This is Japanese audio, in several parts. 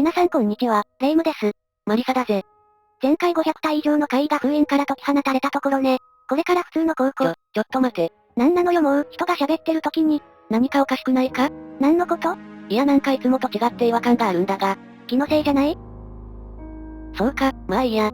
皆さんこんにちは、レイムです。マリサだぜ。前回500体以上の怪異が封印から解き放たれたところね。これから普通の高校。ちょっと待て。なんなのよもう、人が喋ってる時に。何かおかしくないか？何のこと？いやなんかいつもと違って違和感があるんだが。気のせいじゃない？そうか、まあいいや。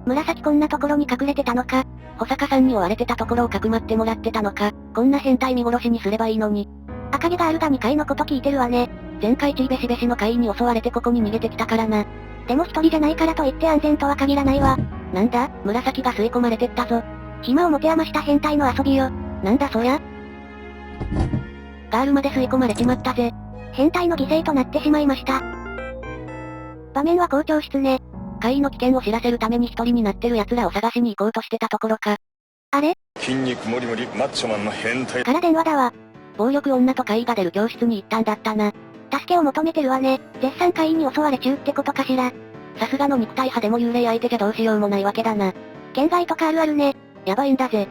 紫こんなところに隠れてたのか。保坂さんに追われてたところをかくまってもらってたのか。こんな変態見殺しにすればいいのに。赤毛があるが2回のこと聞いてるわね。前回チーベシベシの怪異に襲われてここに逃げてきたからな。でも一人じゃないからといって安全とは限らないわ。なんだ、紫が吸い込まれてったぞ。暇を持て余した変態の遊びよ。なんだそりゃ。ガールまで吸い込まれちまったぜ。変態の犠牲となってしまいました。場面は校長室ね。怪異の危険を知らせるために一人になってる奴らを探しに行こうとしてたところか。あれ？筋肉もりもりマッチョマンの変態から電話だわ。暴力女と怪異が出る教室に行ったんだったな。助けを求めてるわね。絶賛怪異に襲われ中ってことかしら。さすがの肉体派でも幽霊相手じゃどうしようもないわけだな。県外とかあるあるね。やばいんだぜ。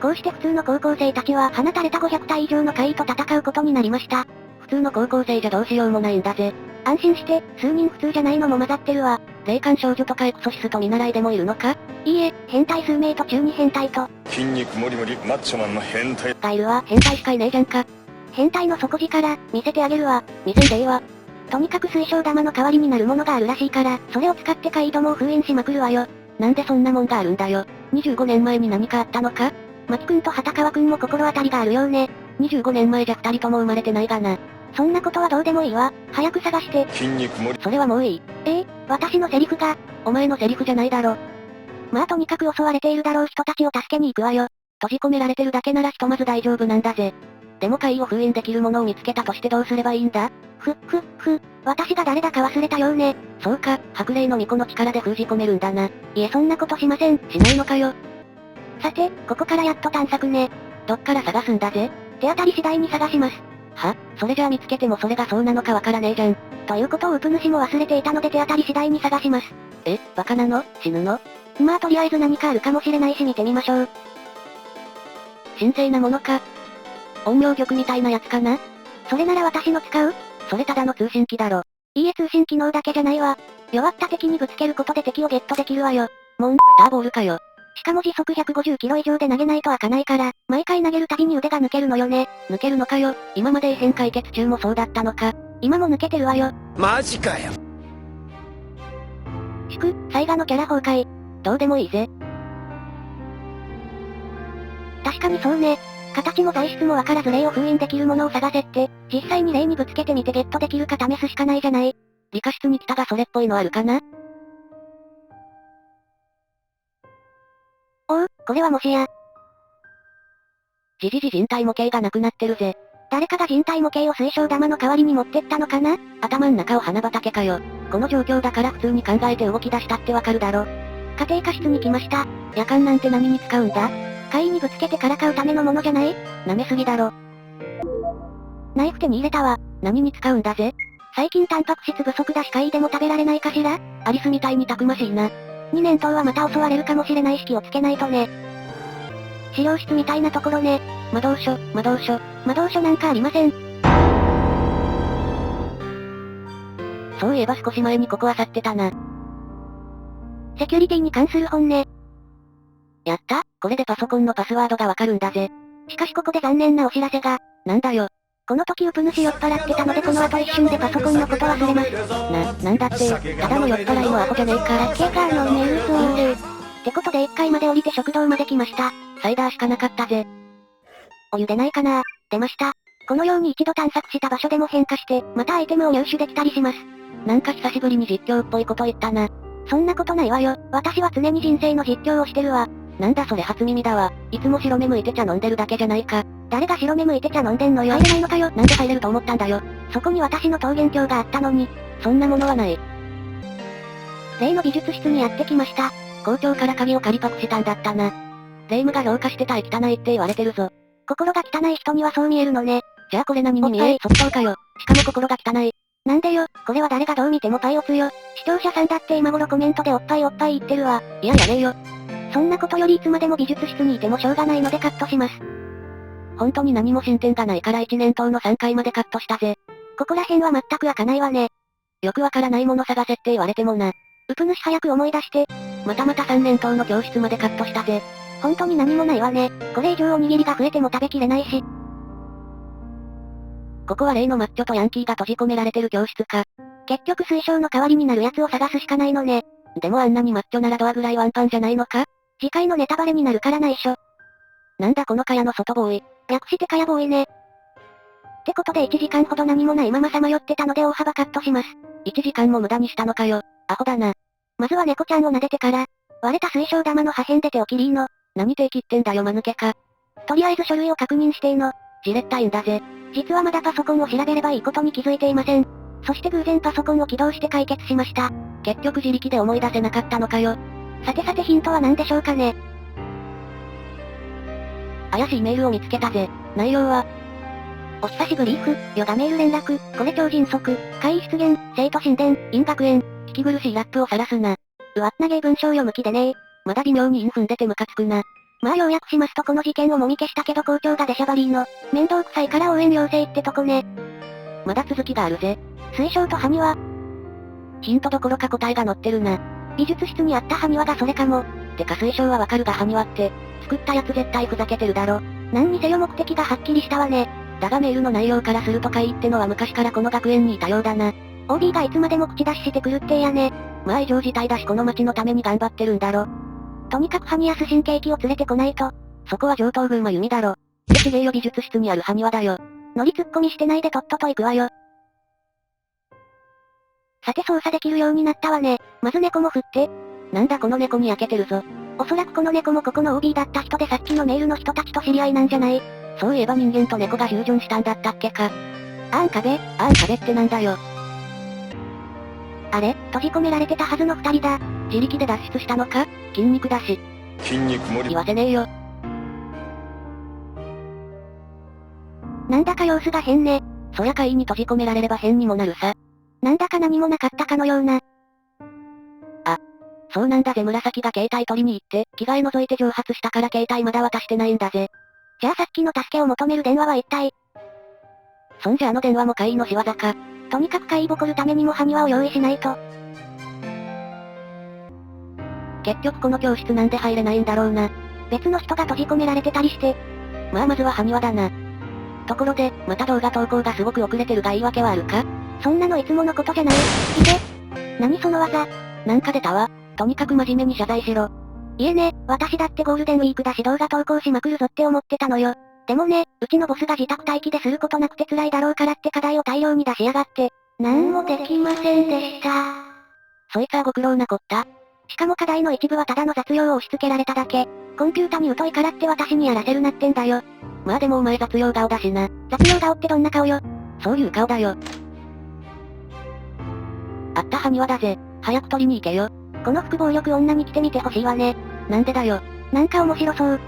こうして普通の高校生たちは放たれた500体以上の怪異と戦うことになりました。普通の高校生じゃどうしようもないんだぜ。安心して、数人普通じゃないのも混ざってるわ。霊感少女とかエクソシスト見習いでもいるのか？いいえ、変態数名と中二変態と。筋肉もりもりマッチョマンの変態がいるわ。変態しかいねえじゃんか。変態の底力、見せてあげるわ。見せんでええわ。とにかく水晶玉の代わりになるものがあるらしいから、それを使って怪異どもを封印しまくるわよ。なんでそんなもんがあるんだよ。25年前に何かあったのか？マキ君と畑川君も心当たりがあるようね。25年前じゃ2人とも生まれてないがな。そんなことはどうでもいいわ。早く探して。筋肉もり。それはもういい。私のセリフが。お前のセリフじゃないだろ。まあとにかく襲われているだろう人たちを助けに行くわよ。閉じ込められてるだけならひとまず大丈夫なんだぜ。でも怪異を封印できるものを見つけたとしてどうすればいいんだ？私が誰だか忘れたようね。そうか、白霊の巫女の力で封じ込めるんだな。いえそんなことしません。しないのかよ。さて、ここからやっと探索ね。どっから探すんだぜ。手当たり次第に探します。それじゃあ見つけてもそれがそうなのかわからねえじゃん。ということをウプ主も忘れていたので手当たり次第に探します。バカなの？死ぬの？まあとりあえず何かあるかもしれないし見てみましょう。神聖なものか？陰陽玉みたいなやつかな？それなら私の使う？それただの通信機だろ。いいえ通信機能だけじゃないわ。弱った敵にぶつけることで敵をゲットできるわよ。ダーボールかよ。しかも時速150キロ以上で投げないと開かないから、毎回投げるたびに腕が抜けるのよね。抜けるのかよ。今まで異変解決中もそうだったのか。今も抜けてるわよ。マジかよ。災害のキャラ崩壊。どうでもいいぜ。確かにそうね。形も材質もわからず霊を封印できるものを探せって、実際に霊にぶつけてみてゲットできるか試すしかないじゃない。理科室に来たがそれっぽいのあるかな？これはもしや。人体模型がなくなってるぜ。誰かが人体模型を水晶玉の代わりに持ってったのかな？頭ん中を花畑かよ。この状況だから普通に考えて動き出したってわかるだろ。家庭科室に来ました。夜間なんて何に使うんだ？怪異にぶつけてから買うためのものじゃない？舐めすぎだろ。ナイフ手に入れたわ。何に使うんだぜ？最近タンパク質不足だし怪異でも食べられないかしら？アリスみたいにたくましいな。2年頭はまた襲われるかもしれないし気をつけないとね。資料室みたいなところね。魔導書なんかありません。そういえば少し前にここ漁ってたな。セキュリティに関する本ね。やった、これでパソコンのパスワードがわかるんだぜ。しかしここで残念なお知らせが。なんだよ。この時ウプ主酔っ払ってたのでこの後一瞬でパソコンのこと忘れます。なんだって、ただの酔っ払いのアホじゃねえか。怪我の瞑想ってことで1階まで降りて食堂まで来ました。サイダーしかなかったぜ。お湯出ないかな？出ました。このように一度探索した場所でも変化して、またアイテムを入手できたりします。なんか久しぶりに実況っぽいこと言ったな。そんなことないわよ。私は常に人生の実況をしてるわ。なんだそれ初耳だわ。いつも白目向いて茶飲んでるだけじゃないか。誰が白目向いて茶飲んでんのよ。入れないのかよ。なんで入れると思ったんだよ。そこに私の桃源郷があったのに。そんなものはない。例の美術室にやってきました。校長から鍵を借りパクしたんだったな。霊夢が評価してた汚いって言われてるぞ。心が汚い人にはそう見えるのね。じゃあこれ何に見え？即答かよ。しかも心が汚い。なんでよ、これは誰がどう見てもパイオツよ。視聴者さんだって今頃コメントでおっぱい言ってるわ。いややめよ。そんなことよりいつまでも美術室にいてもしょうがないのでカットします。本当に何も進展がないから1年頭の3回までカットしたぜ。ここら辺は全く開かないわね。よくわからないもの探せって言われてもな。うぷ主早く思い出して。また三面倒の教室までカットしたぜ。本当に何もないわね。これ以上おにぎりが増えても食べきれないし。ここは例のマッチョとヤンキーが閉じ込められてる教室か。結局推奨の代わりになるやつを探すしかないのね。でもあんなにマッチョならドアぐらいワンパンじゃないのか？次回のネタバレになるから内緒。なんだこの蚊帳の外ボーイ。略して蚊帳ボーイね。ってことで1時間ほど何もないままさまよってたので大幅カットします。1時間も無駄にしたのかよ。アホだな。まずは猫ちゃんを撫でてから、割れた水晶玉の破片で手を切りーの。何手切ってんだよ間抜けか。とりあえず書類を確認してーの。じれったいんだぜ。実はまだパソコンを調べればいいことに気づいていません。そして偶然パソコンを起動して解決しました。結局自力で思い出せなかったのかよ。さてさてヒントは何でしょうかね。怪しいメールを見つけたぜ。内容は、お久しぶりヨガメール連絡、これ超迅速、会議出現、生徒神殿、院学園、聞き苦しいラップを晒すな。長え文章読む気でねー。まだ微妙に韻踏んでてムカつくな。まあ要約しますとこの事件をもみ消したけど校長が出しゃばりーの。面倒くさいから応援要請ってとこね。まだ続きがあるぜ。水晶と埴輪。ヒントどころか答えが載ってるな。美術室にあった埴輪がそれかも。てか水晶はわかるが埴輪って、作ったやつ絶対ふざけてるだろ。何にせよ目的がはっきりしたわね。だがメールの内容からすると怪異ってのは昔からこの学園にいたようだな。OB がいつまでも口出ししてくるってやね。まあ異常事態だしこの町のために頑張ってるんだろ。とにかく埴やす新ケーキを連れてこないと。そこは上等軍馬弓だろ。ちげえよ美術室にある埴輪だよ。乗りツッコミしてないでとっとと行くわよ。さて操作できるようになったわね。まず猫も振って。なんだこの猫に焼けてるぞ。おそらくこの猫もここの OB だった人でさっきのメールの人たちと知り合いなんじゃない？そういえば人間と猫がフュージョンしたんだったっけか。あん壁ってなんだよ。あれ閉じ込められてたはずの二人だ。自力で脱出したのか？筋肉だし。筋肉盛り言わせねえよ。なんだか様子が変ね。そりゃ怪異に閉じ込められれば変にもなるさ。なんだか何もなかったかのような。あ、そうなんだぜ紫が携帯取りに行って、着替え覗いて蒸発したから携帯まだ渡してないんだぜ。じゃあさっきの助けを求める電話は一体。そんじゃあの電話も怪異の仕業か。とにかく怪異ぼこるためにも埴輪を用意しないと。結局この教室なんで入れないんだろうな。別の人が閉じ込められてたりして。まあまずは埴輪だな。ところで、また動画投稿がすごく遅れてるが言い訳はあるか？そんなのいつものことじゃない。何その技。なんか出たわ。とにかく真面目に謝罪しろ。いえね、私だってゴールデンウィークだし動画投稿しまくるぞって思ってたのよ。でもね、うちのボスが自宅待機ですることなくて辛いだろうからって課題を大量に出しやがって。なんもできませんでした。そいつはご苦労なこった。しかも課題の一部はただの雑用を押し付けられただけ。コンピュータに疎いからって私にやらせるなってんだよ。まあでもお前雑用顔だしな。雑用顔ってどんな顔よ。そういう顔だよ。あった埴輪だぜ。早く取りに行けよ。この副暴力女に来てみてほしいわね。なんでだよ。なんか面白そう。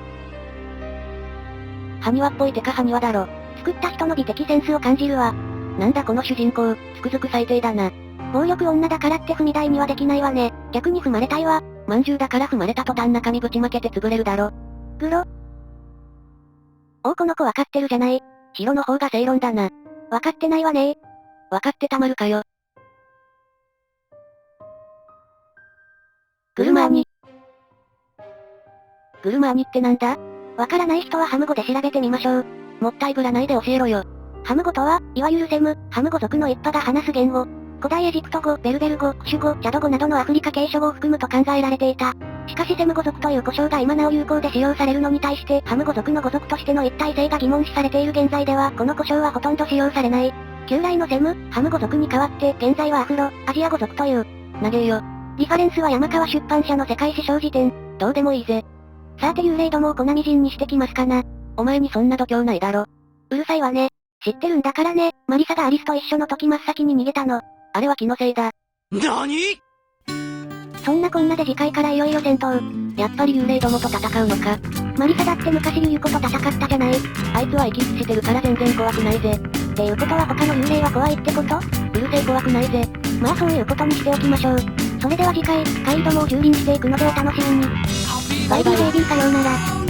埴輪っぽいてか埴輪だろ。作った人の美的センスを感じるわ。なんだこの主人公、つくづく最低だな。暴力女だからって踏み台にはできないわね。逆に踏まれたいわ。まんじゅうだから踏まれた途端中身ぶちまけて潰れるだろ。グロ。この子わかってるじゃない。ヒロの方が正論だな。わかってないわね。わかってたまるかよ。グルマーニ。グルマーニってなんだ？わからない人はハム語で調べてみましょう。もったいぶらないで教えろよ。ハム語とは、いわゆるセム、ハム語族の一派が話す言語。古代エジプト語、ベルベル語、クシュ語、チャド語などのアフリカ系諸語を含むと考えられていた。しかしセム語族という呼称が今なお有効で使用されるのに対して、ハム語族の語族としての一体性が疑問視されている現在では、この呼称はほとんど使用されない。旧来のセム、ハム語族に代わって、現在はアフロ、アジア語族という。投げよ。リファレンスは山川出版社の世界史小辞典。どうでもいいぜ。さて幽霊どもを粉みじんにしてきますかな。お前にそんな度胸ないだろ。うるさいわね。知ってるんだからね。マリサがアリスと一緒の時真っ先に逃げたの。あれは気のせいだ。なに？そんなこんなで次回からいよいよ戦闘。やっぱり幽霊どもと戦うのか。マリサだって昔ユユコと戦ったじゃない。あいつは生き生きしてるから全然怖くないぜ。っていうことは他の幽霊は怖いってこと？うるせえ怖くないぜ。まあそういうことにしておきましょう。それでは次回、怪異どもを蹂躙していくのでお楽しみに。バイビーベイビーさようなら。